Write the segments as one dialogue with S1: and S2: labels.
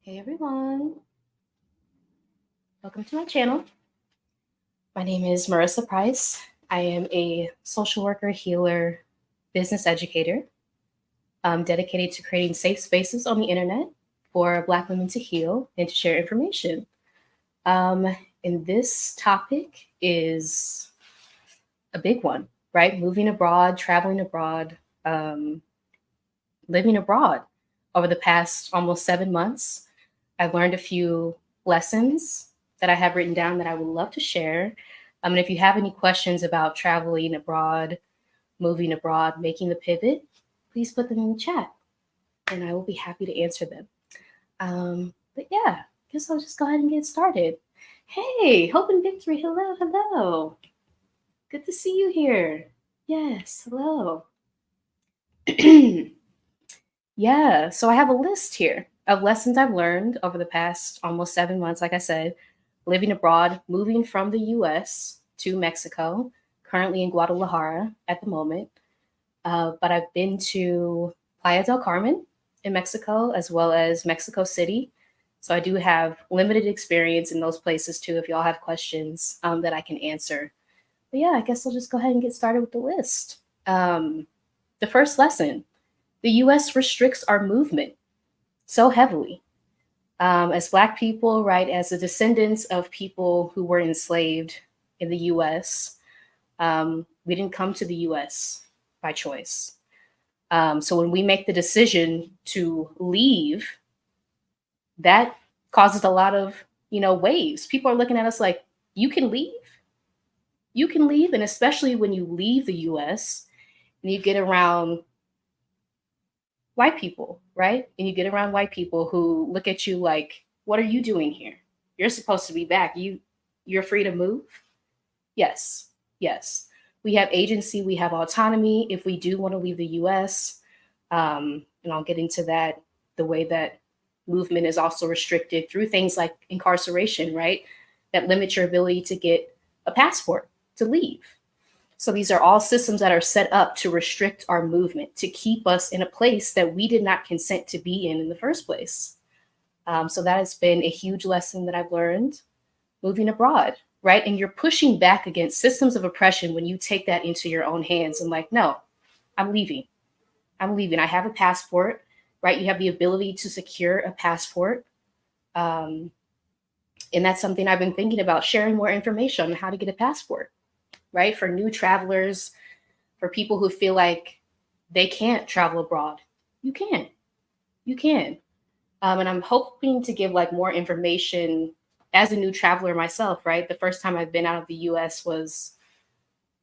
S1: Hey everyone, welcome to my channel. My name is Marissa Price. I am a social worker, healer, business educator. I'm dedicated to creating safe spaces on the internet for Black women to heal and to share information. Um, and this topic is a big one, right? Moving abroad, traveling abroad, um, living abroad. Over the past almost 7 months, I've learned a few lessons that I have written down that I would love to share. And if you have any questions about traveling abroad, moving abroad, making the pivot, please put them in the chat and I will be happy to answer them. But yeah, I guess I'll just go ahead and get started. Hey, Hope and Victory, hello, hello. Good to see you here. Yes, hello. Yeah, so I have a list here of lessons I've learned over the past almost 7 months, like I said, living abroad, moving from the US to Mexico, currently in Guadalajara at the moment. But I've been to Playa del Carmen in Mexico, as well as Mexico City. So I do have limited experience in those places too, if y'all have questions that I can answer. But yeah, I guess I'll just go ahead and get started with the list. The first lesson: the US restricts our movement so heavily. As Black people, right, as the descendants of people who were enslaved in the US, we didn't come to the US by choice. So when we make the decision to leave, that causes a lot of, waves. People are looking at us like, you can leave? You can leave? And especially when you leave the US and you get around white people, right? And you get around white people who look at you like, what are you doing here? You're supposed to be back. You're free to move? Yes. Yes. We have agency, we have autonomy if we do want to leave the US. And I'll get into that, the way that movement is also restricted through things like incarceration, right? That limit your ability to get a passport to leave. So these are all systems that are set up to restrict our movement, to keep us in a place that we did not consent to be in the first place. So that has been a huge lesson that I've learned moving abroad, right? And you're pushing back against systems of oppression when you take that into your own hands and like, no, I'm leaving. I'm leaving. I have a passport, right? You have the ability to secure a passport. Um, and that's something I've been thinking about, sharing more information on how to get a passport, right? For new travelers, for people who feel like they can't travel abroad. You can. You can. And I'm hoping to give like more information as a new traveler myself, right? The first time I've been out of the US was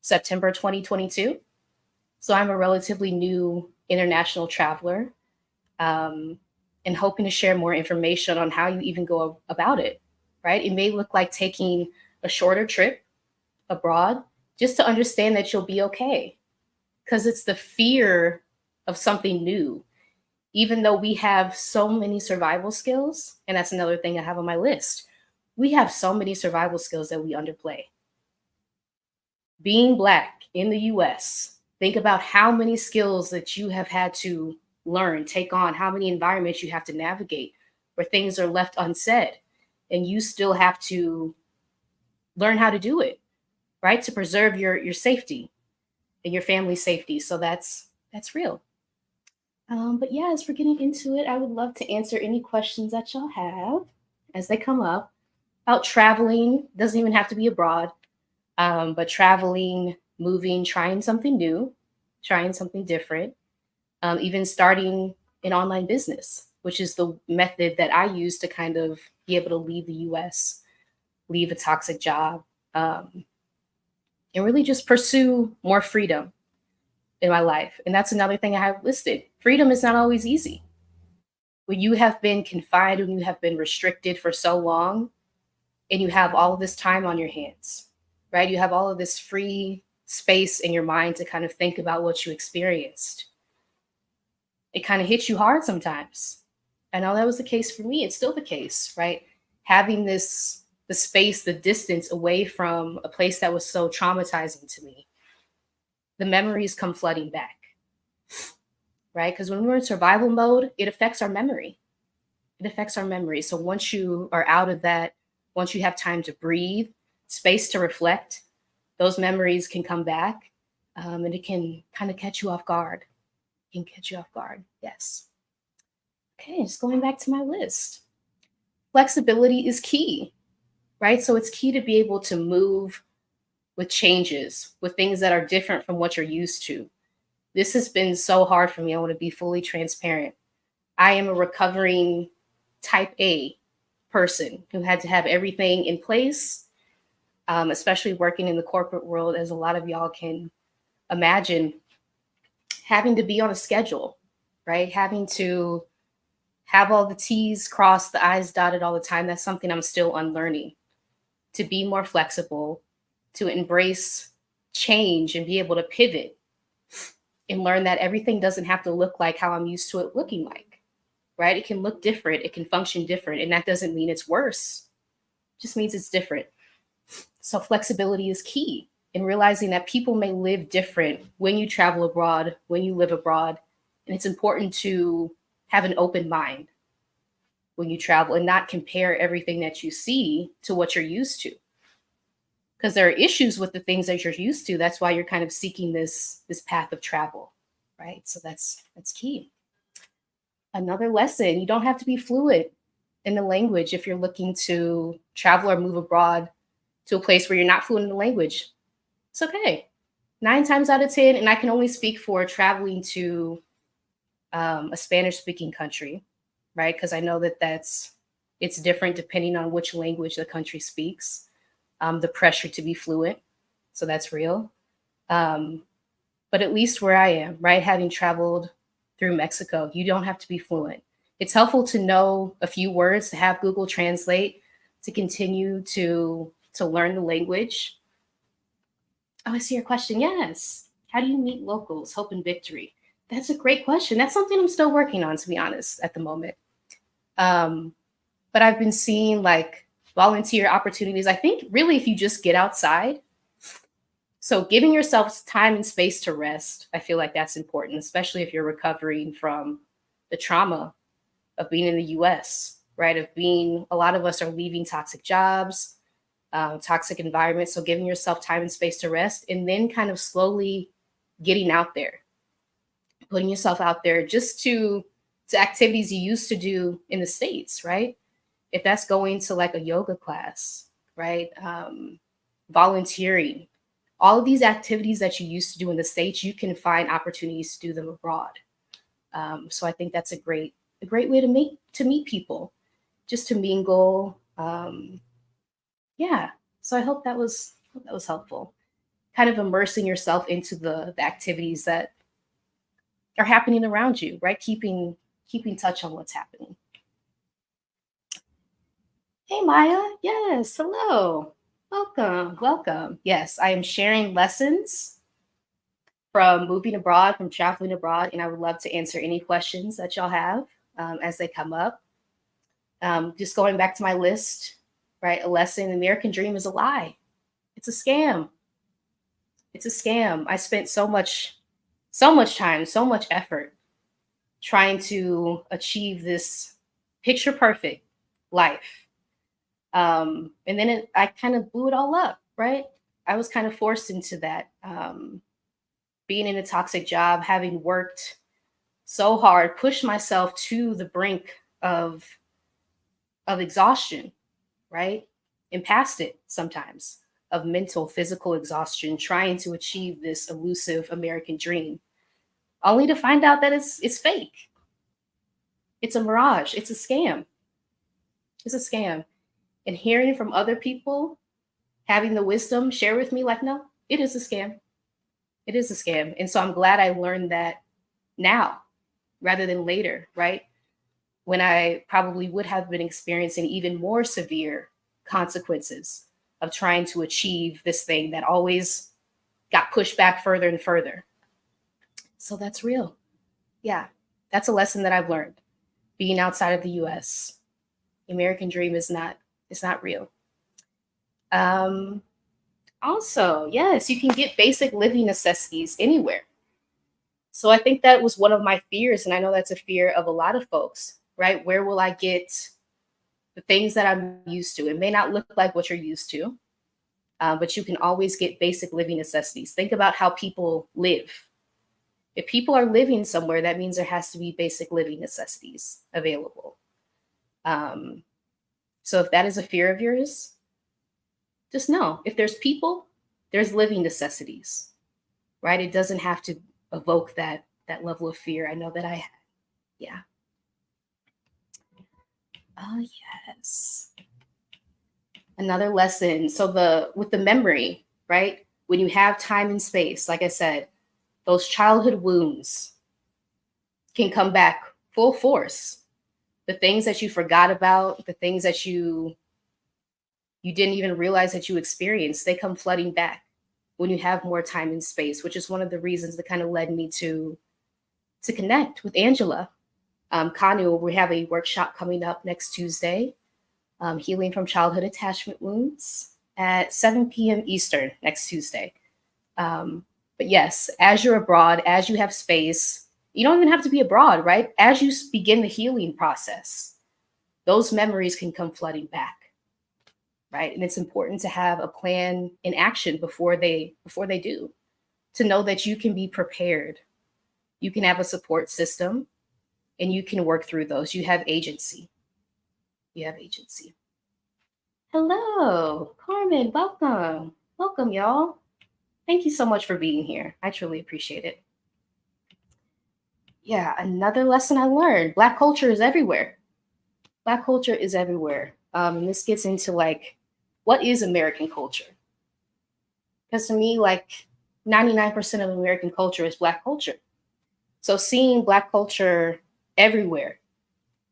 S1: September 2022. So I'm a relatively new international traveler, um, and hoping to share more information on how you even go about it, right? It may look like taking a shorter trip abroad just to understand that you'll be okay, because it's the fear of something new. Even though we have so many survival skills, and that's another thing I have on my list, we have so many survival skills that we underplay. Being Black in the US, think about how many skills that you have had to learn, take on, how many environments you have to navigate where things are left unsaid, and you still have to learn how to do it, right? To preserve your safety and your family's safety. So that's real. But yeah, as we're getting into it, I would love to answer any questions that y'all have as they come up about traveling. Doesn't even have to be abroad, but traveling, moving, trying something new, trying something different, even starting an online business, which is the method that I use to kind of be able to leave the US, leave a toxic job, um, and really just pursue more freedom in my life. And that's another thing I have listed. Freedom is not always easy. When you have been confined, when you have been restricted for so long, and you have all of this time on your hands, right? You have all of this free space in your mind to kind of think about what you experienced. It kind of hits you hard sometimes. I know that was the case for me. It's still the case, right? Having the space, the distance away from a place that was so traumatizing to me, the memories come flooding back, right? Because when we're in survival mode, it affects our memory. It affects our memory. So once you are out of that, once you have time to breathe, space to reflect, those memories can come back, and it can kind of catch you off guard. It can catch you off guard. Yes. Okay, just going back to my list. Flexibility is key, right? So it's key to be able to move with changes, with things that are different from what you're used to. This has been so hard for me. I want to be fully transparent. I am a recovering type A person who had to have everything in place, especially working in the corporate world, as a lot of y'all can imagine, having to be on a schedule, right? Having to have all the T's crossed, the I's dotted all the time. That's something I'm still unlearning. To be more flexible, to embrace change and be able to pivot and learn that everything doesn't have to look like how I'm used to it looking like, right? It can look different, it can function different, and that doesn't mean it's worse. It just means it's different. So flexibility is key in realizing that people may live different when you travel abroad, when you live abroad, and it's important to have an open mind when you travel and not compare everything that you see to what you're used to, because there are issues with the things that you're used to. That's why you're kind of seeking this path of travel, right? So that's key. Another lesson: you don't have to be fluent in the language if you're looking to travel or move abroad to a place where you're not fluent in the language. It's okay. 9 times out of 10, and I can only speak for traveling to a Spanish-speaking country, right? Because I know that it's different depending on which language the country speaks. The pressure to be fluent, so that's real. But at least where I am, right, having traveled through Mexico, you don't have to be fluent. It's helpful to know a few words, to have Google Translate, to continue to learn the language. Oh, I see your question. Yes. How do you meet locals? Hope and victory. That's a great question. That's something I'm still working on, to be honest, at the moment. But I've been seeing like volunteer opportunities. I think really if you just get outside, so giving yourself time and space to rest, I feel like that's important, especially if you're recovering from the trauma of being in the US, right? A lot of us are leaving toxic jobs, toxic environments. So giving yourself time and space to rest, and then kind of slowly getting out there, putting yourself out there just to activities you used to do in the States, right? If that's going to like a yoga class, right? Volunteering, all of these activities that you used to do in the States, you can find opportunities to do them abroad. So I think that's a great way to meet people, just to mingle. Yeah. So I hope that was helpful. Kind of immersing yourself into the activities that are happening around you, right? Keeping touch on what's happening. Hey Maya, yes, hello. Welcome, welcome. Yes, I am sharing lessons from moving abroad, from traveling abroad, and I would love to answer any questions that y'all have as they come up. Just going back to my list, right? A lesson: the American dream is a lie. It's a scam. It's a scam. I spent so much time, so much effort trying to achieve this picture perfect life. And then I kind of blew it all up, right? I was kind of forced into that. Being in a toxic job, having worked so hard, pushed myself to the brink of exhaustion, right? And past it sometimes, of mental, physical exhaustion, trying to achieve this elusive American dream, only to find out that it's fake. It's a mirage. It's a scam. It's a scam. And hearing from other people, having the wisdom share with me, like, no, it is a scam. It is a scam. And so I'm glad I learned that now rather than later, right? When I probably would have been experiencing even more severe consequences of trying to achieve this thing that always got pushed back further and further. So that's real. Yeah, that's a lesson that I've learned. Being outside of the US, the American dream is not real. Also, yes, you can get basic living necessities anywhere. So I think that was one of my fears, and I know that's a fear of a lot of folks, right? Where will I get the things that I'm used to? It may not look like what you're used to, but you can always get basic living necessities. Think about how people live. If people are living somewhere, that means there has to be basic living necessities available. Um, so if that is a fear of yours, just know if there's people, there's living necessities, right? It doesn't have to evoke that level of fear. I know that I had. Yeah. Oh yes. Another lesson. So the with the memory, right? When you have time and space, like I said, those childhood wounds can come back full force. The things that you forgot about, the things that you didn't even realize that you experienced, they come flooding back when you have more time and space, which is one of the reasons that kind of led me to connect with Angela Kanu. We have a workshop coming up next Tuesday, Healing from Childhood Attachment Wounds at 7 p.m. Eastern next Tuesday. But yes, as you're abroad, as you have space, you don't even have to be abroad, right? As you begin the healing process, those memories can come flooding back, right? And it's important to have a plan in action before they do, to know that you can be prepared. You can have a support system and you can work through those. You have agency. You have agency. Hello, Carmen. Welcome. Welcome, y'all. Thank you so much for being here. I truly appreciate it. Yeah, another lesson I learned. Black culture is everywhere. Black culture is everywhere. And this gets into like, what is American culture? Because to me, like 99% of American culture is Black culture. So seeing Black culture everywhere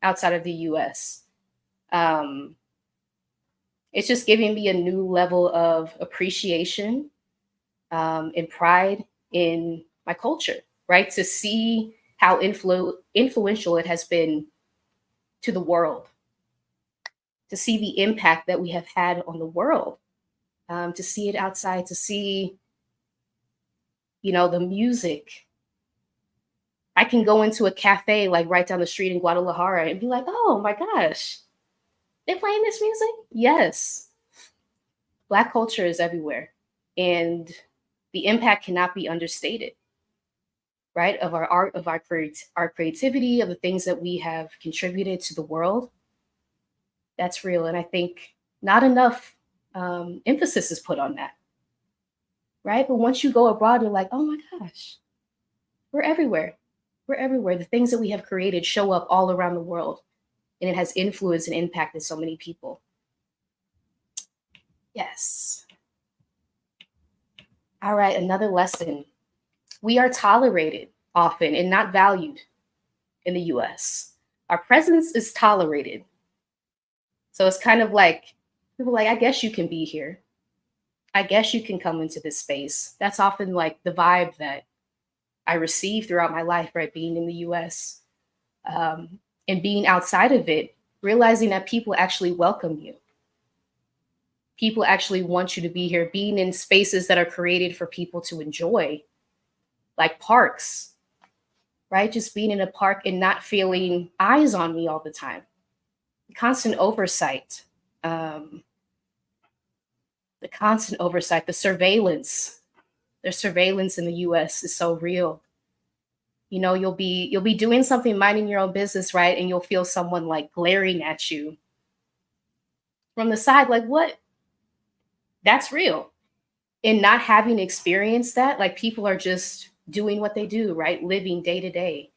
S1: outside of the US, it's just giving me a new level of appreciation and pride in my culture, right? To see how influential it has been to the world, to see the impact that we have had on the world, to see it outside, to see, the music. I can go into a cafe like right down the street in Guadalajara and be like, oh my gosh, they're playing this music? Yes. Black culture is everywhere. And the impact cannot be understated, right? Of our art, of our creativity, of the things that we have contributed to the world. That's real. And I think not enough emphasis is put on that, right? But once you go abroad, you're like, oh my gosh, we're everywhere. We're everywhere. The things that we have created show up all around the world, and it has influence and impacted so many people. Yes. All right, another lesson. We are tolerated often and not valued in the US. Our presence is tolerated. So it's kind of like, people are like, I guess you can be here. I guess you can come into this space. That's often like the vibe that I receive throughout my life, right? Being in the US and being outside of it, realizing that people actually welcome you. People actually want you to be here, being in spaces that are created for people to enjoy, like parks, right? Just being in a park and not feeling eyes on me all the time. Constant oversight, the constant oversight, the surveillance. The surveillance in the US is so real. You'll be doing something, minding your own business, right? And you'll feel someone like glaring at you from the side, like, what? That's real. And not having experienced that, like people are just doing what they do, right? Living day to day.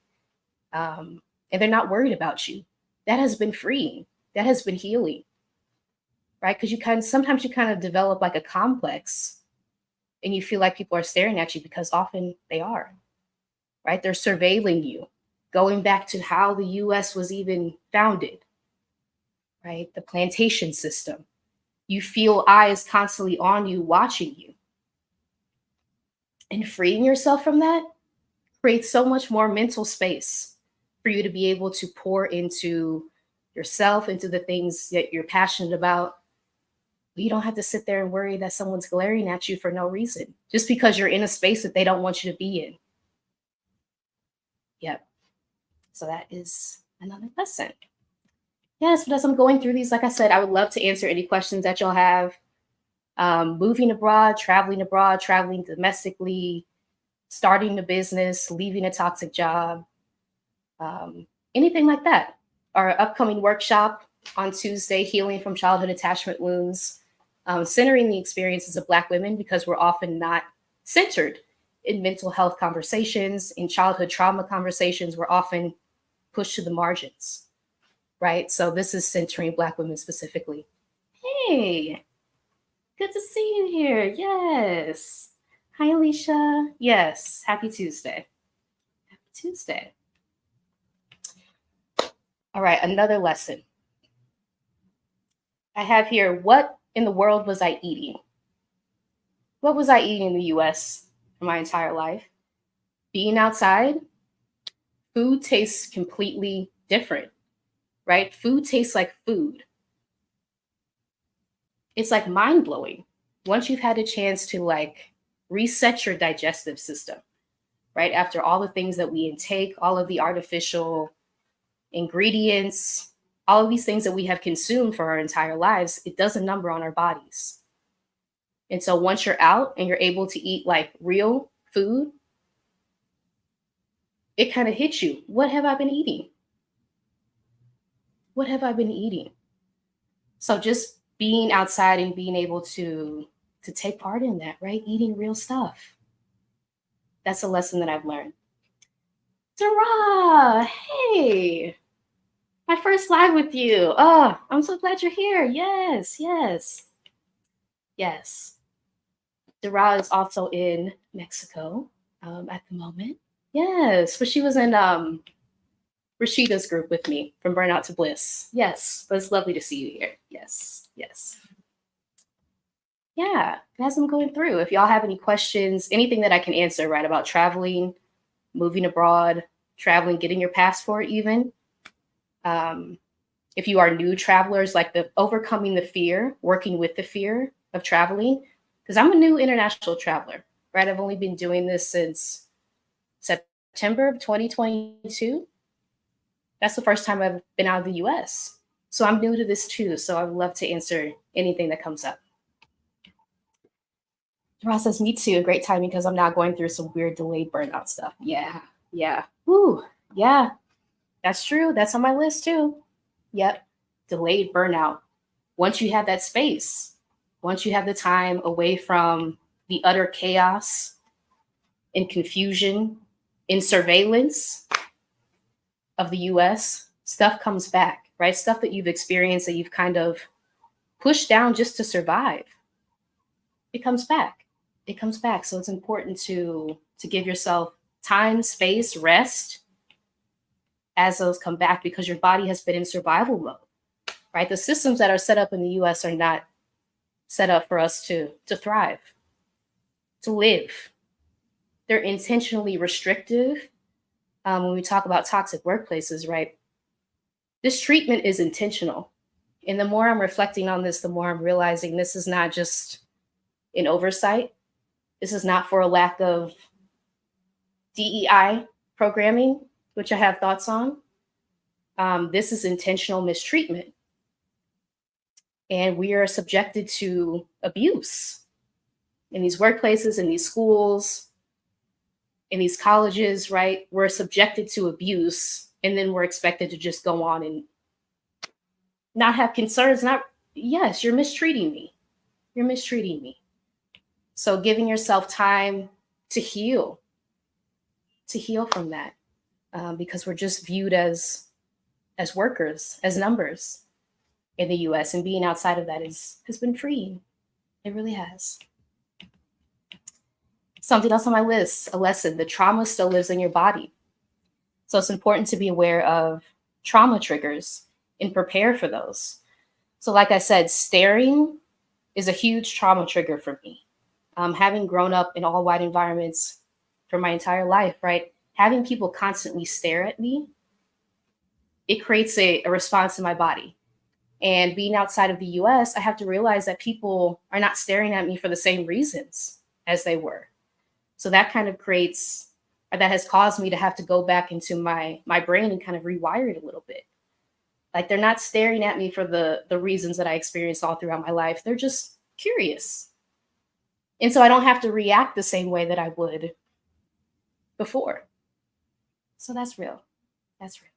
S1: And they're not worried about you. That has been freeing. That has been healing, right? Because sometimes you kind of develop like a complex and you feel like people are staring at you, because often they are, right? They're surveilling you, going back to how the US was even founded, right? The plantation system. You feel eyes constantly on you, watching you. And freeing yourself from that creates so much more mental space for you to be able to pour into yourself, into the things that you're passionate about. You don't have to sit there and worry that someone's glaring at you for no reason, just because you're in a space that they don't want you to be in. Yep. So that is Another lesson. Yes, but as I'm going through these, like I said, I would love to answer any questions that y'all have. Moving abroad, traveling domestically, starting a business, leaving a toxic job, anything like that. Our upcoming workshop on Tuesday, Healing from Childhood Attachment Wounds, centering the experiences of Black women because we're often not centered in mental health conversations, in childhood trauma conversations, we're often pushed to the margins, right? So this is centering Black women specifically. Hey, good to see you here. Yes. Hi, Alicia. Yes. Happy Tuesday. Happy Tuesday. All right, another lesson. I have here, what in the world was I eating? What was I eating in the US for my entire life? Being outside, food tastes completely different, right? Food tastes like food. It's like mind blowing once you've had a chance to like reset your digestive system, right? After all the things that we intake, all of the artificial ingredients, all of these things that we have consumed for our entire lives, it does a number on our bodies. And so once you're out and you're able to eat like real food, it kind of hits you. What have I been eating? What have I been eating? So just being outside and being able to take part in that, right? Eating real stuff. That's a lesson that I've learned. Dara, hey, my first live with you. Oh, I'm so glad you're here. Yes, yes, yes. Dara is also in Mexico at the moment. Yes, but she was in Rashida's group with me from Burnout to Bliss. Yes, but it's lovely to see you here. Yes, yes. Yeah, as I'm going through, if y'all have any questions, anything that I can answer, right, about traveling, moving abroad, traveling, getting your passport, even. If you are new travelers, like the overcoming the fear, working with the fear of traveling, because I'm a new international traveler, right? I've only been doing this since September of 2022. That's the first time I've been out of the US. So I'm new to this too. So I would love to answer anything that comes up. Ross says, me too. Great timing because I'm now going through some weird delayed burnout stuff. Yeah. Yeah. Ooh. Yeah. That's true. That's on my list too. Yep. Delayed burnout. Once you have that space, once you have the time away from the utter chaos and confusion in surveillance of the US, stuff comes back, right? Stuff that you've experienced that you've kind of pushed down just to survive. It comes back. It comes back. So it's important to give yourself time, space, rest as those come back because your body has been in survival mode, right? The systems that are set up in the US are not set up for us to thrive, to live. They're intentionally restrictive. When we talk about toxic workplaces, right? This treatment is intentional. And the more I'm reflecting on this, the more I'm realizing this is not just an oversight. This is not for a lack of DEI programming, which I have thoughts on. This is intentional mistreatment. And we are subjected to abuse in these workplaces, in these schools, in these colleges, right? We're subjected to abuse, and then we're expected to just go on and not have concerns. Not, yes, you're mistreating me. You're mistreating me. So giving yourself time to heal from that, because we're just viewed as workers, as numbers in the US, and being outside of that has been freeing. It really has. Something else on my list, a lesson, the trauma still lives in your body. So it's important to be aware of trauma triggers and prepare for those. So like I said, staring is a huge trauma trigger for me. Having grown up in all white environments for my entire life, right? Having people constantly stare at me, it creates a response in my body. And being outside of the US, I have to realize that people are not staring at me for the same reasons as they were. So that kind of creates or that has caused me to have to go back into my brain and kind of rewire it a little bit. Like they're not staring at me for the reasons that I experienced all throughout my life. They're just curious. And so I don't have to react the same way that I would before. So that's real. That's real.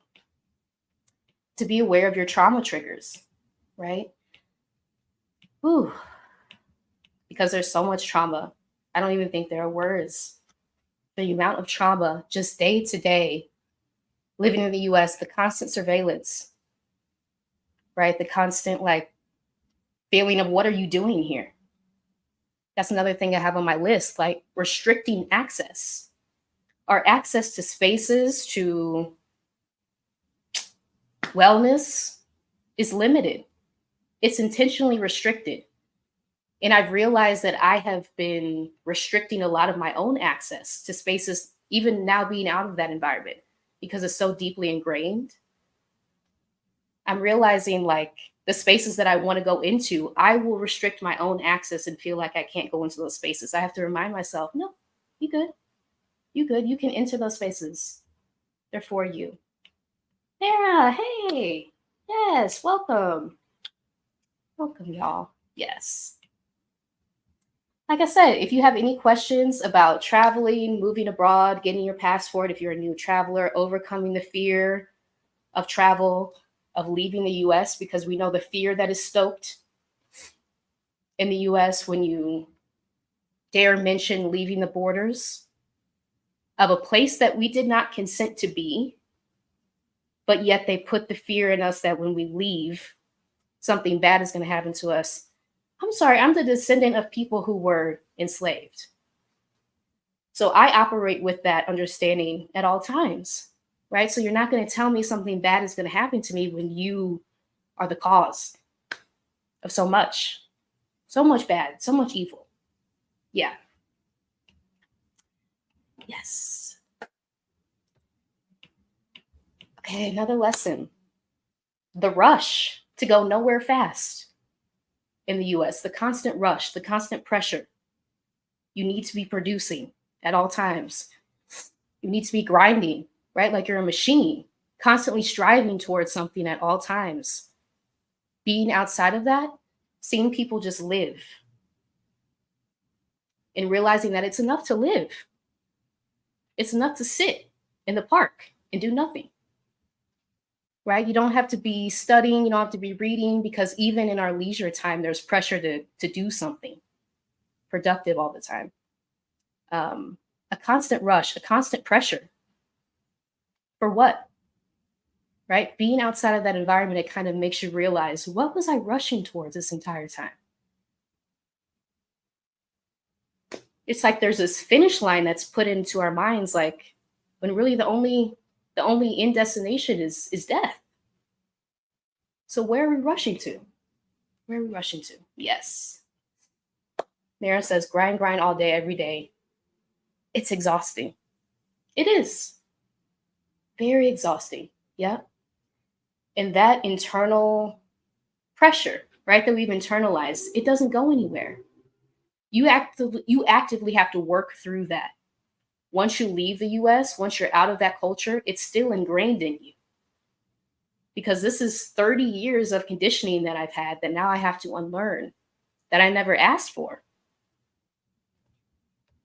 S1: To be aware of your trauma triggers, right? Ooh, because there's so much trauma. I don't even think there are words. The amount of trauma just day to day, living in the US, the constant surveillance, right? The constant like feeling of what are you doing here? That's another thing I have on my list, like restricting access. Our access to spaces, to wellness is limited. It's intentionally restricted. And I've realized that I have been restricting a lot of my own access to spaces, even now being out of that environment, because it's so deeply ingrained. I'm realizing like the spaces that I want to go into, I will restrict my own access and feel like I can't go into those spaces. I have to remind myself, no, you good. You good. You can enter those spaces. They're for you. Sarah, hey. Yes, welcome. Welcome, y'all. Yes. Like I said, if you have any questions about traveling, moving abroad, getting your passport, if you're a new traveler, overcoming the fear of travel, of leaving the US, because we know the fear that is stoked in the US when you dare mention leaving the borders of a place that we did not consent to be, but yet they put the fear in us that when we leave, something bad is going to happen to us. I'm sorry, I'm the descendant of people who were enslaved. So I operate with that understanding at all times, right? So you're not going to tell me something bad is going to happen to me when you are the cause of so much bad, so much evil. Yeah. Yes. Okay, another lesson. The rush to go nowhere fast in the US, the constant rush, the constant pressure. You need to be producing at all times. You need to be grinding, right? Like you're a machine, constantly striving towards something at all times. Being outside of that, seeing people just live and realizing that it's enough to live. It's enough to sit in the park and do nothing, right? You don't have to be studying, you don't have to be reading, because even in our leisure time, there's pressure to do something productive all the time. A constant rush, a constant pressure. For what? Right? Being outside of that environment, it kind of makes you realize, what was I rushing towards this entire time? It's like there's this finish line that's put into our minds, like when really the only end destination is death. So where are we rushing to? Where are we rushing to? Yes. Mara says, grind all day, every day. It's exhausting. It is. Very exhausting. Yeah. And that internal pressure, right, that we've internalized, it doesn't go anywhere. You actively have to work through that. Once you leave the US, once you're out of that culture, it's still ingrained in you. Because this is 30 years of conditioning that I've had that now I have to unlearn, that I never asked for.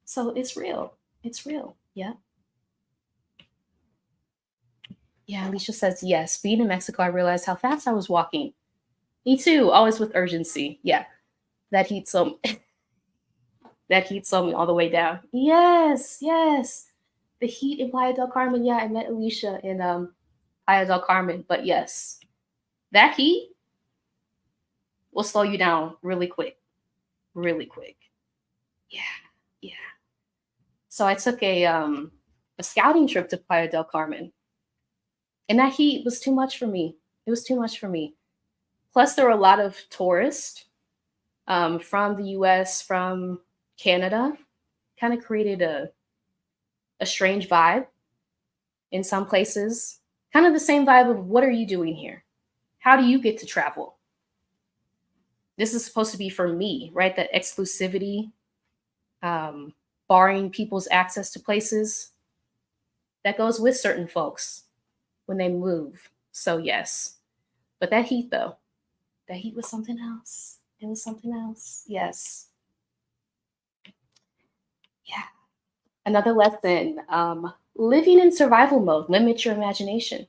S1: So it's real. It's real. Yeah. Yeah, Alicia says, yes. Being in Mexico, I realized how fast I was walking. Me too, always with urgency. Yeah. That heat so that heat slowed me all the way down. Yes, yes. The heat in Playa del Carmen. Yeah, I met Alicia in Playa del Carmen. But yes, that heat will slow you down really quick. Really quick. Yeah, yeah. So I took a scouting trip to Playa del Carmen. And that heat was too much for me. It was too much for me. Plus, there were a lot of tourists from the US, from Canada. Kind of created a strange vibe in some places. Kind of the same vibe of, what are you doing here? How do you get to travel? This is supposed to be for me, right? That exclusivity, barring people's access to places. That goes with certain folks when they move. So yes. But that heat though, that heat was something else. It was something else. Yes. Yeah. Another lesson, living in survival mode, limit your imagination,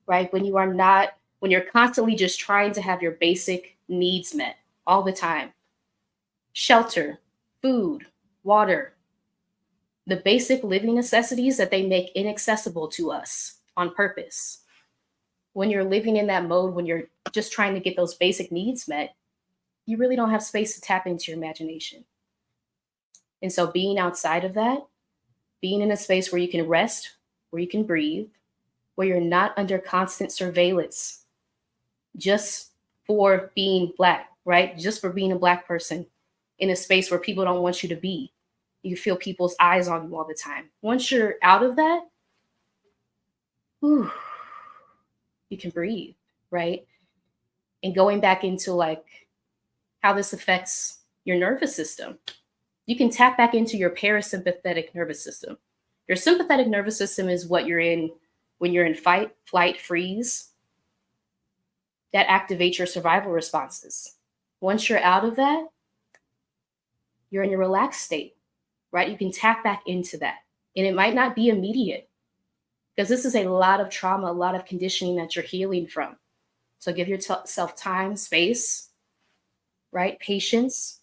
S1: right? When you're constantly just trying to have your basic needs met all the time, shelter, food, water, the basic living necessities that they make inaccessible to us on purpose. When you're living in that mode, when you're just trying to get those basic needs met, you really don't have space to tap into your imagination. And so being outside of that, being in a space where you can rest, where you can breathe, where you're not under constant surveillance just for being Black, right? Just for being a Black person in a space where people don't want you to be. You feel people's eyes on you all the time. Once you're out of that, whew, you can breathe, right? And going back into like how this affects your nervous system, you can tap back into your parasympathetic nervous system. Your sympathetic nervous system is what you're in when you're in fight, flight, freeze. That activates your survival responses. Once you're out of that, you're in a relaxed state, right? You can tap back into that. And it might not be immediate because this is a lot of trauma, a lot of conditioning that you're healing from. So give yourself time, space, right? Patience.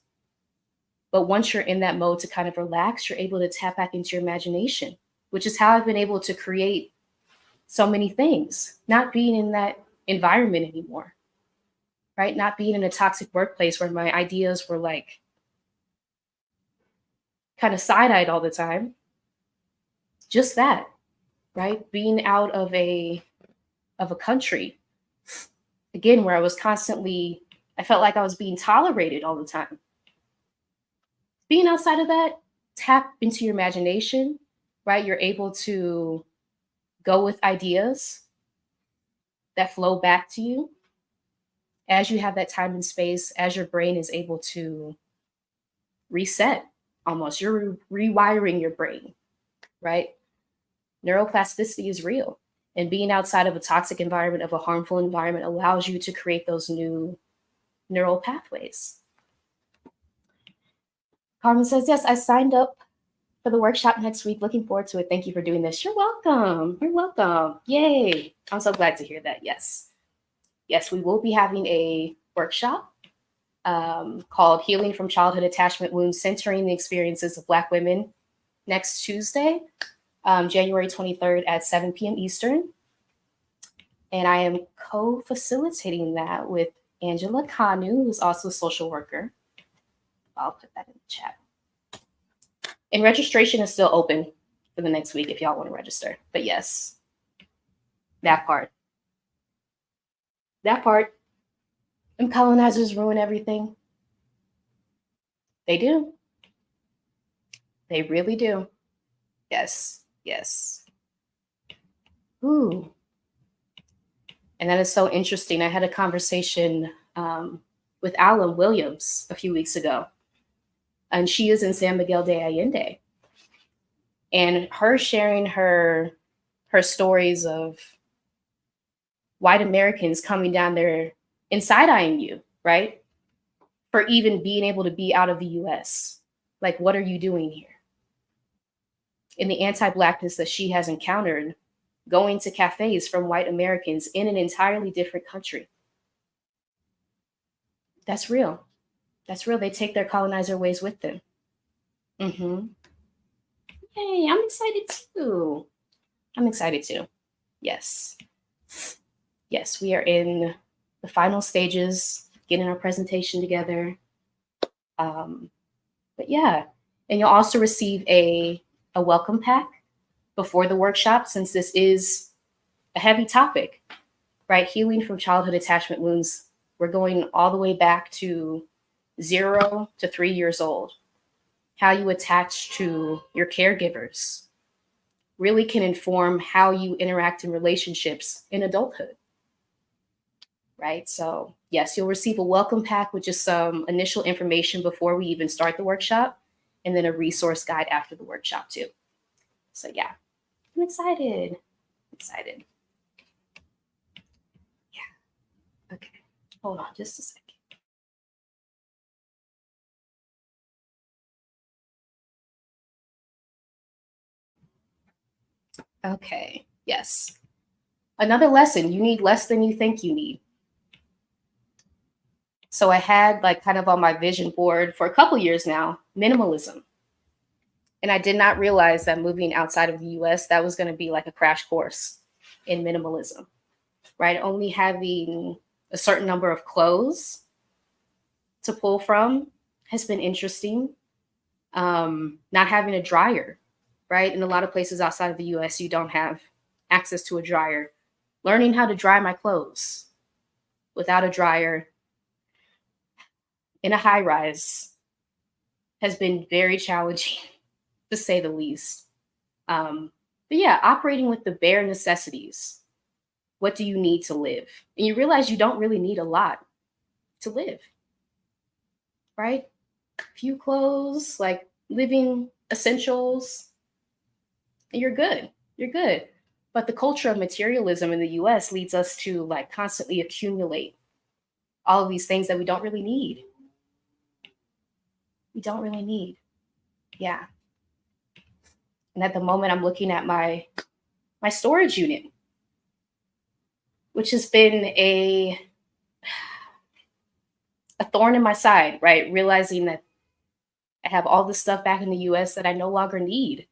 S1: But once you're in that mode to kind of relax, you're able to tap back into your imagination, which is how I've been able to create so many things, not being in that environment anymore, right? Not being in a toxic workplace where my ideas were like kind of side-eyed all the time. Just that, right? Being out of a country, again, where I felt like I was being tolerated all the time. Being outside of that, tap into your imagination, right? You're able to go with ideas that flow back to you as you have that time and space, as your brain is able to reset almost. You're rewiring your brain, right? Neuroplasticity is real. And being outside of a toxic environment, of a harmful environment, allows you to create those new neural pathways. Carmen says, yes, I signed up for the workshop next week. Looking forward to it. Thank you for doing this. You're welcome. You're welcome. Yay. I'm so glad to hear that. Yes. Yes, we will be having a workshop called Healing from Childhood Attachment Wounds, Centering the Experiences of Black Women next Tuesday, January 23rd at 7 p.m. Eastern. And I am co-facilitating that with Angela Kanu, who's also a social worker. I'll put that in the chat. And registration is still open for the next week if y'all want to register. But yes, that part. Them colonizers ruin everything. They do. They really do. Yes. Ooh. And that is so interesting. I had a conversation with Alan Williams a few weeks ago. And she is in San Miguel de Allende. And her sharing her stories of white Americans coming down there and side-eyeing you, right? For even being able to be out of the US. Like, what are you doing here? And the anti-Blackness that she has encountered going to cafes from white Americans in an entirely different country. That's real. That's real. They take their colonizer ways with them. Mm-hmm. Yay, I'm excited too. Yes. Yes, we are in the final stages, getting our presentation together. But yeah, and you'll also receive a welcome pack before the workshop, since this is a heavy topic, right? Healing from childhood attachment wounds. We're going all the way back to 0 to 3 years old. How you attach to your caregivers really can inform how you interact in relationships in adulthood, right? So yes, you'll receive a welcome pack with just some initial information before we even start the workshop, and then a resource guide after the workshop too. So yeah, I'm excited. Excited. Yeah. Okay. Hold on just a second. Okay. Yes. Another lesson, you need less than you think you need. So I had like kind of on my vision board for a couple years now, minimalism. And I did not realize that moving outside of the US, that was going to be like a crash course in minimalism, right? Only having a certain number of clothes to pull from has been interesting. Not having a dryer, right? In a lot of places outside of the US, you don't have access to a dryer. Learning how to dry my clothes without a dryer in a high rise has been very challenging, to say the least. But yeah, operating with the bare necessities. What do you need to live? And you realize you don't really need a lot to live, right? Few clothes, like living essentials, and you're good. You're good. But the culture of materialism in the US leads us to like constantly accumulate all of these things that we don't really need. We don't really need. Yeah. And at the moment I'm looking at my storage unit, which has been a thorn in my side, right? Realizing that I have all this stuff back in the US that I no longer need.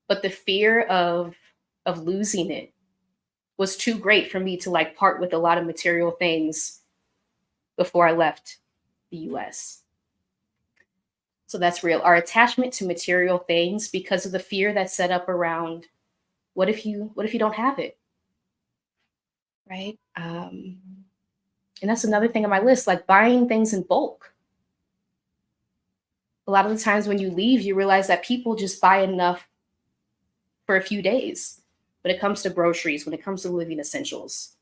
S1: But the fear of losing it was too great for me to like part with a lot of material things before I left the US. So that's real. Our attachment to material things because of the fear that's set up around what if you don't have it? Right? And that's another thing on my list, like buying things in bulk. A lot of the times when you leave, you realize that people just buy enough for a few days when it comes to groceries, when it comes to living essentials.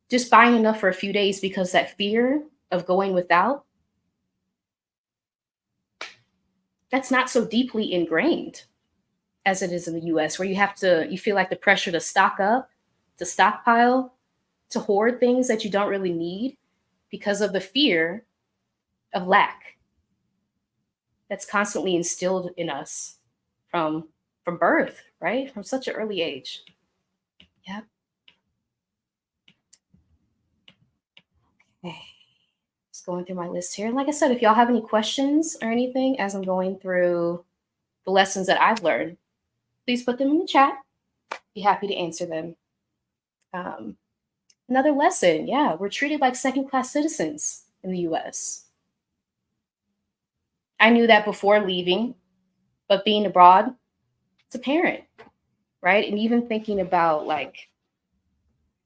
S1: Just buying enough for a few days because that fear of going without, that's not so deeply ingrained as it is in the US, where you feel like the pressure to stock up, to stockpile, to hoard things that you don't really need because of the fear of lack that's constantly instilled in us from birth, right? From such an early age. Yep. Okay. Just going through my list here. And like I said, if y'all have any questions or anything as I'm going through the lessons that I've learned, please put them in the chat. Be happy to answer them. Um, Another lesson, yeah, we're treated like second-class citizens in the US. I knew that before leaving, but being abroad, it's apparent, right? And even thinking about like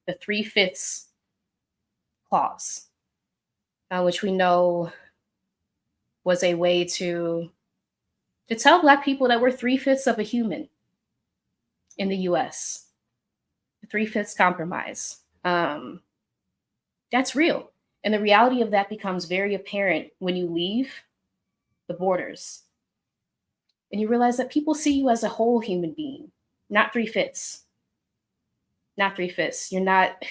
S1: the 3/5 clause, which we know was a way to tell Black people that we're 3/5 of a human in the US. The 3/5 compromise. That's real. And the reality of that becomes very apparent when you leave the borders and you realize that people see you as a whole human being, not 3/5. Not 3/5. You're not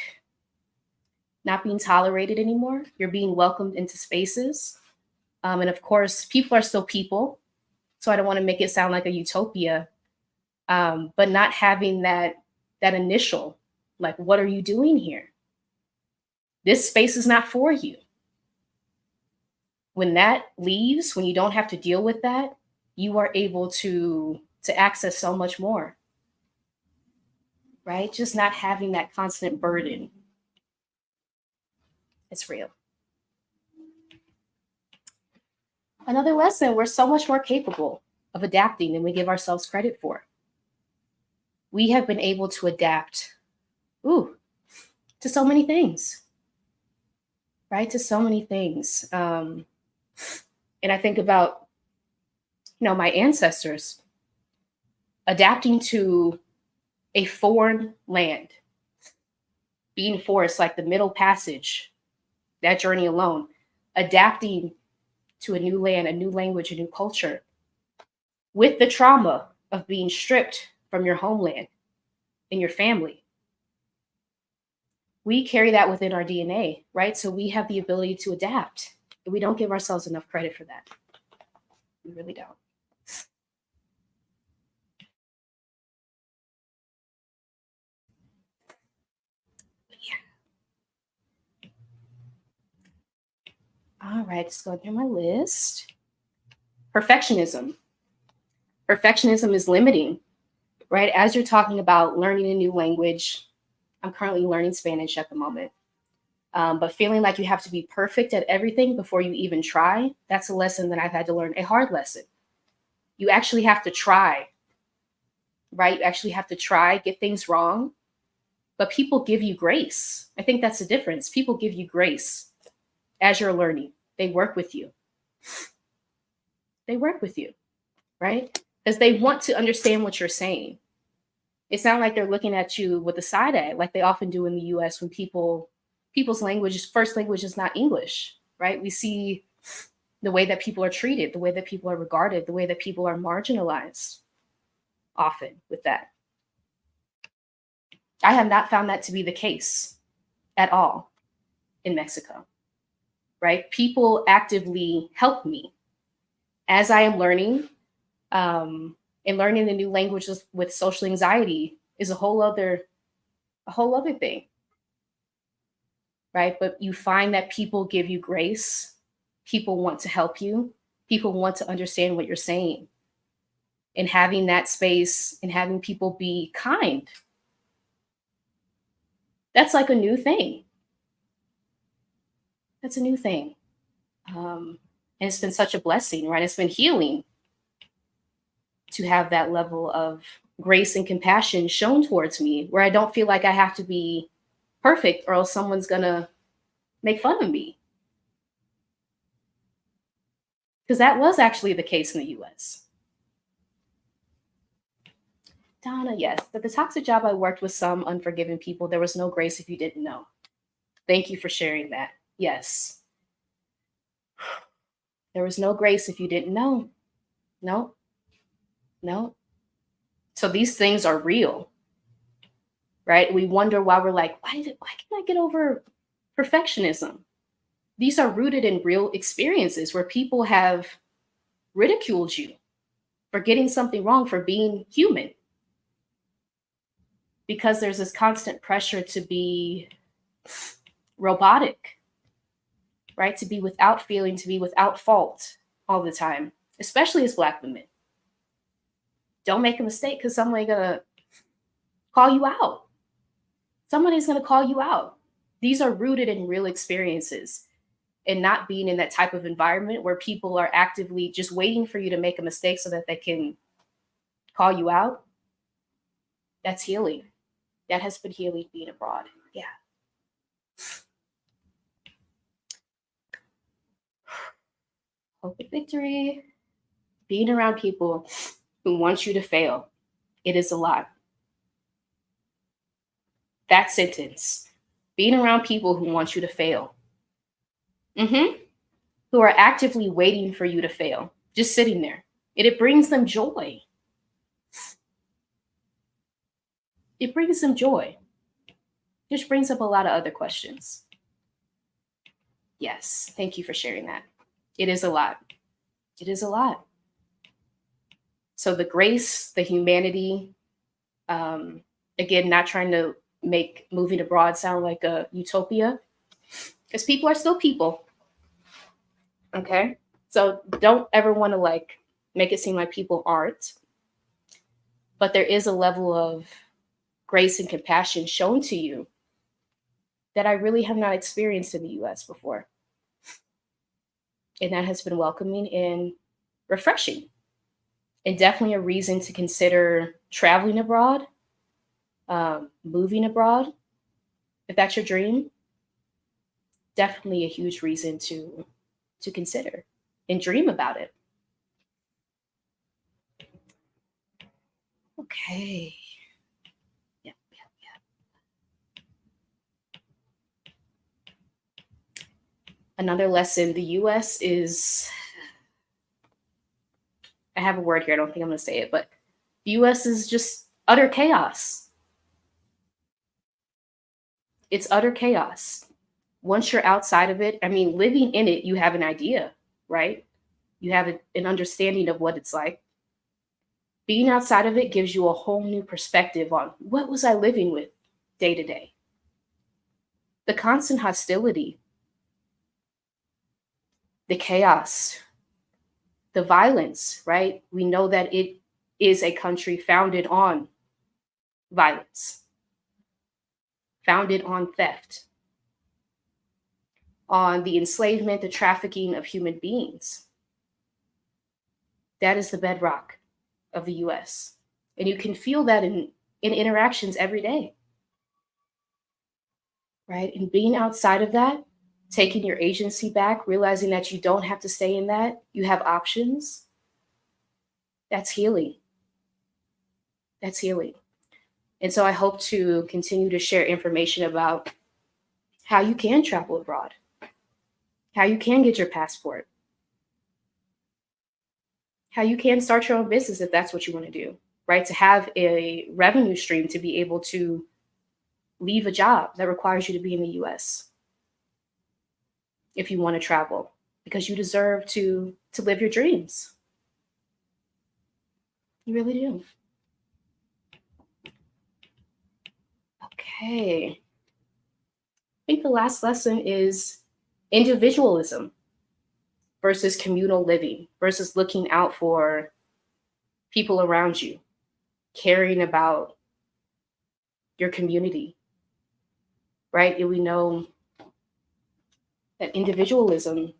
S1: being tolerated anymore. You're being welcomed into spaces. And of course, people are still people. So I don't want to make it sound like a utopia, but not having that initial, like, what are you doing here? This space is not for you. When that leaves, when you don't have to deal with that, you are able to access so much more, right? Just not having that constant burden. It's real. Another lesson, we're so much more capable of adapting than we give ourselves credit for. We have been able to adapt, to so many things, right? To so many things. And I think about, my ancestors adapting to a foreign land, being forced, like the Middle Passage, that journey alone, adapting to a new land, a new language, a new culture, with the trauma of being stripped from your homeland and your family. We carry that within our DNA, right? So we have the ability to adapt. We don't give ourselves enough credit for that. We really don't. All right, just going through my list. Perfectionism. Perfectionism is limiting, right? As you're talking about learning a new language, I'm currently learning Spanish at the moment. But feeling like you have to be perfect at everything before you even try, that's a lesson that I've had to learn, a hard lesson. You actually have to try, right? You actually have to try, get things wrong, but people give you grace. I think that's the difference. People give you grace as you're learning. They work with you. They work with you, right? Because they want to understand what you're saying. It's not like they're looking at you with a side eye like they often do in the US when people's language, first language is not English, right? We see the way that people are treated, the way that people are regarded, the way that people are marginalized often with that. I have not found that to be the case at all in Mexico, right? People actively help me as I am learning. And learning a new language with social anxiety is a whole other thing, right? But you find that people give you grace, people want to help you, people want to understand what you're saying. And having that space and having people be kind, that's like a new thing. That's a new thing. And it's been such a blessing, right? It's been healing to have that level of grace and compassion shown towards me where I don't feel like I have to be perfect or else someone's going to make fun of me. Because that was actually the case in the US. Donna, yes. But the toxic job, I worked with some unforgiving people. There was no grace if you didn't know. Thank you for sharing that. Yes. There was no grace if you didn't know. No, no. So these things are real, right? We wonder why we're like, why can't I get over perfectionism? These are rooted in real experiences where people have ridiculed you for getting something wrong, for being human. Because there's this constant pressure to be robotic, right? To be without feeling, to be without fault all the time, especially as Black women. Don't make a mistake because somebody's gonna call you out. Somebody's gonna call you out. These are rooted in real experiences and not being in that type of environment where people are actively just waiting for you to make a mistake so that they can call you out. That's healing. That has been healing being abroad. Yeah. Hope and victory. Being around people who want you to fail. It is a lot. That sentence. Being around people who want you to fail. Who are actively waiting for you to fail. Just sitting there. It brings them joy. It brings them joy. Which brings up a lot of other questions. Yes. Thank you for sharing that. It is a lot. It is a lot. So the grace, the humanity, again, not trying to make moving abroad sound like a utopia, because people are still people. Okay. So don't ever want to like make it seem like people aren't. But there is a level of grace and compassion shown to you that I really have not experienced in the US before. And that has been welcoming and refreshing. And definitely a reason to consider traveling abroad, moving abroad, if that's your dream. Definitely a huge reason to consider and dream about it. Okay. Yeah. Another lesson, the US is, I have a word here, I don't think I'm going to say it, but The US is just utter chaos. It's utter chaos. Once you're outside of it, I mean, living in it, you have an idea, right? You have an understanding of what it's like. Being outside of it gives you a whole new perspective on what was I living with day to day. The constant hostility, the chaos, the violence, right? We know that it is a country founded on violence, founded on theft, on the enslavement, the trafficking of human beings. That is the bedrock of the US. And you can feel that in interactions every day, right? And being outside of that, taking your agency back, realizing that you don't have to stay in that, you have options. That's healing. That's healing. And so I hope to continue to share information about how you can travel abroad, how you can get your passport, how you can start your own business if that's what you want to do, right? To have a revenue stream to be able to leave a job that requires you to be in the US if you want to travel, because you deserve to live your dreams. You really do. Okay. I think the last lesson is individualism versus communal living, versus looking out for people around you, caring about your community, right? And we know that individualism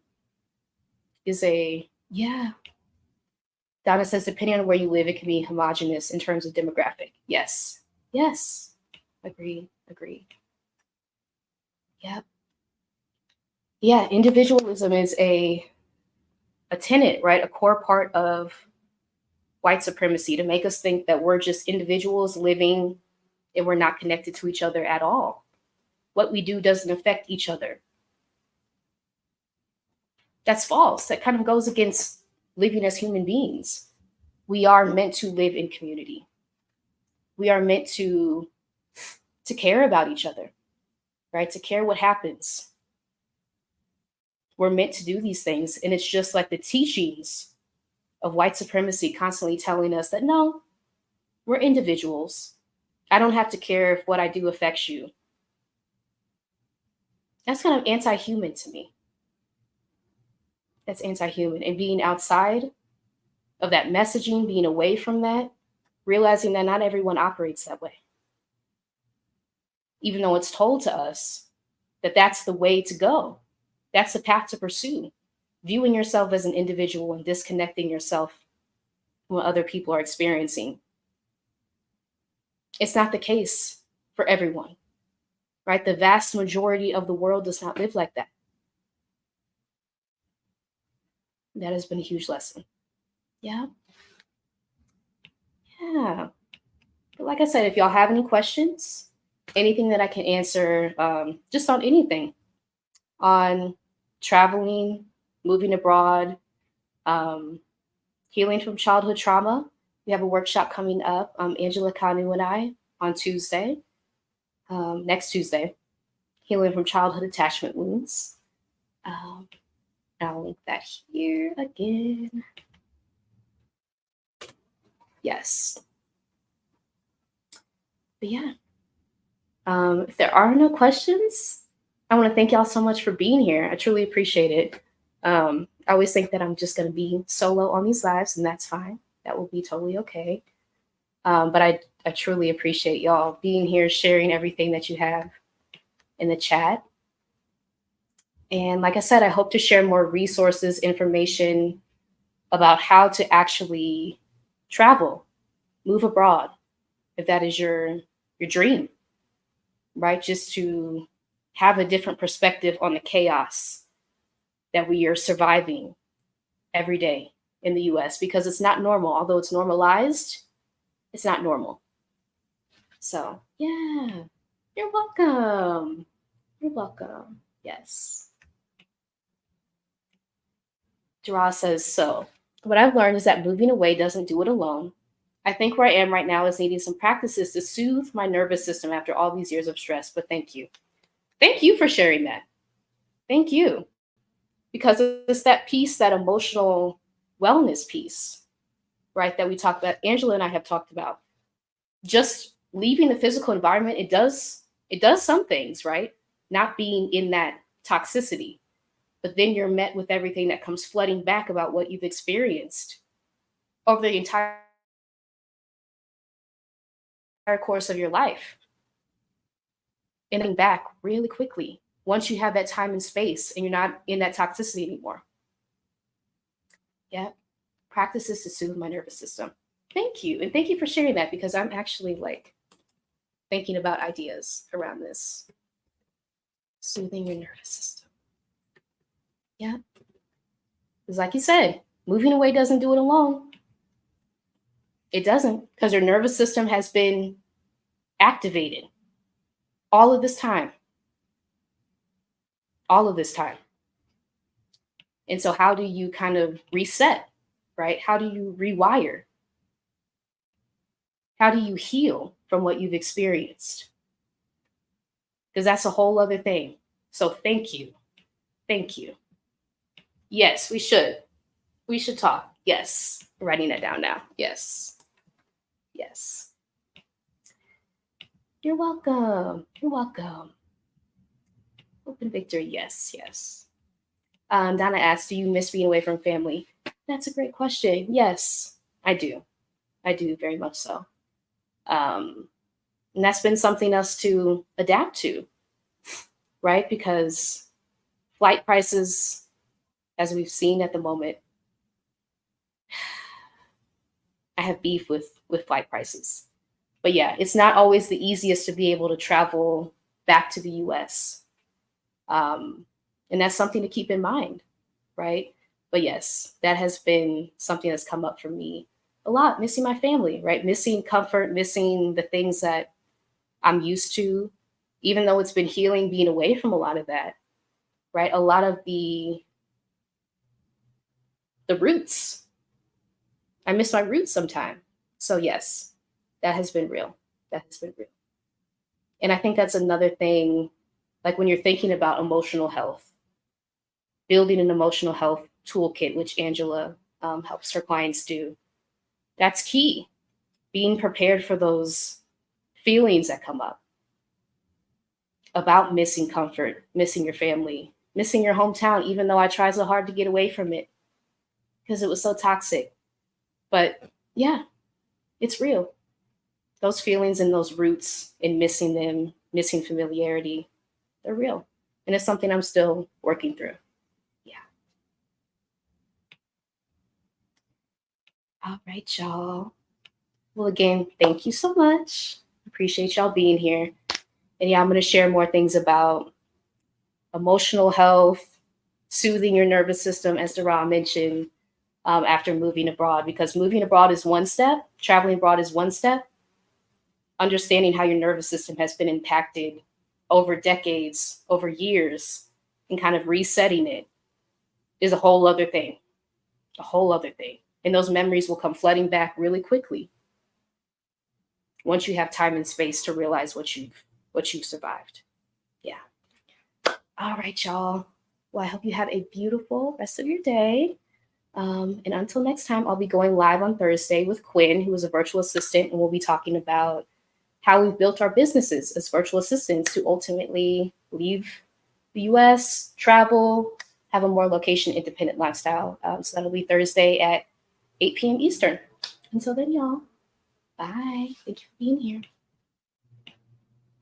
S1: is yeah. Donna says, depending on where you live, it can be homogenous in terms of demographic. Yes. Yes. Agreed. Agreed. Yep. Yeah. Individualism is a tenet, right? A core part of white supremacy, to make us think that we're just individuals living and we're not connected to each other at all. What we do doesn't affect each other. That's false. That kind of goes against living as human beings. We are meant to live in community. We are meant to care about each other, right? To care what happens. We're meant to do these things. And it's just like the teachings of white supremacy constantly telling us that no, we're individuals. I don't have to care if what I do affects you. That's kind of anti-human to me. That's anti-human. And being outside of that messaging, being away from that, realizing that not everyone operates that way. Even though it's told to us that that's the way to go. That's the path to pursue. Viewing yourself as an individual and disconnecting yourself from what other people are experiencing. It's not the case for everyone, right? The vast majority of the world does not live like that. That has been a huge lesson. Yeah. Yeah. But like I said, if y'all have any questions, anything that I can answer, just on anything, on traveling, moving abroad, healing from childhood trauma. We have a workshop coming up, Angela Kanu and I, on Tuesday, next Tuesday, healing from childhood attachment wounds. I'll link that here again. Yes. But yeah, if there are no questions, I want to thank y'all so much for being here. I truly appreciate it. I always think that I'm just going to be solo on these lives, and that's fine. That will be totally okay. But I truly appreciate y'all being here, sharing everything that you have in the chat. And like I said, I hope to share more resources, information about how to actually travel, move abroad, if that is your dream, right? Just to have a different perspective on the chaos that we are surviving every day in the US, because it's not normal. Although it's normalized, it's not normal. So yeah, you're welcome. You're welcome. Yes. Dara says, so what I've learned is that moving away doesn't do it alone. I think where I am right now is needing some practices to soothe my nervous system after all these years of stress. But thank you. Thank you for sharing that. Thank you. Because it's that piece, that emotional wellness piece, right? That we talked about, Angela and I have talked about. Just leaving the physical environment, it does some things, right? Not being in that toxicity. But then you're met with everything that comes flooding back about what you've experienced over the entire course of your life. And then back really quickly once you have that time and space and you're not in that toxicity anymore. Yeah. Practices to soothe my nervous system. Thank you. And thank you for sharing that because I'm actually like thinking about ideas around this. Soothing your nervous system. Yeah. Because, like you said, moving away doesn't do it alone. It doesn't, because your nervous system has been activated all of this time. All of this time. And so, how do you kind of reset, right? How do you rewire? How do you heal from what you've experienced? Because that's a whole other thing. So, thank you. Thank you. Yes, we should. We should talk. Yes. I'm writing that down now. Yes. Yes. You're welcome. You're welcome. Open victory. Yes. Yes. Donna asked, do you miss being away from family? That's a great question. Yes, I do. I do very much so. And that's been something else to adapt to, right? Because flight prices, as we've seen at the moment, I have beef with flight prices. But yeah, it's not always the easiest to be able to travel back to the US. And that's something to keep in mind, right? But yes, that has been something that's come up for me a lot, missing my family, right? Missing comfort, missing the things that I'm used to, even though it's been healing being away from a lot of that, right? A lot of the roots. I miss my roots sometime. So yes, that has been real. That has been real. And I think that's another thing, like when you're thinking about emotional health, building an emotional health toolkit, which Angela helps her clients do. That's key. Being prepared for those feelings that come up about missing comfort, missing your family, missing your hometown, even though I tried so hard to get away from it because it was so toxic. But yeah, it's real. Those feelings and those roots and missing them, missing familiarity, they're real. And it's something I'm still working through. Yeah. All right, y'all. Well, again, thank you so much. Appreciate y'all being here. And yeah, I'm going to share more things about emotional health, soothing your nervous system, as Dara mentioned, after moving abroad, because moving abroad is one step, traveling abroad is one step. Understanding how your nervous system has been impacted over decades, over years, and kind of resetting it is a whole other thing, a whole other thing. And those memories will come flooding back really quickly once you have time and space to realize what you've survived. Yeah. All right, y'all. Well, I hope you have a beautiful rest of your day. And until next time, I'll be going live on Thursday with Quinn, who is a virtual assistant, and we'll be talking about how we've built our businesses as virtual assistants to ultimately leave the US, travel, have a more location independent lifestyle. So that'll be Thursday at 8 p.m. Eastern. Until then, y'all, bye. Thank you for being here.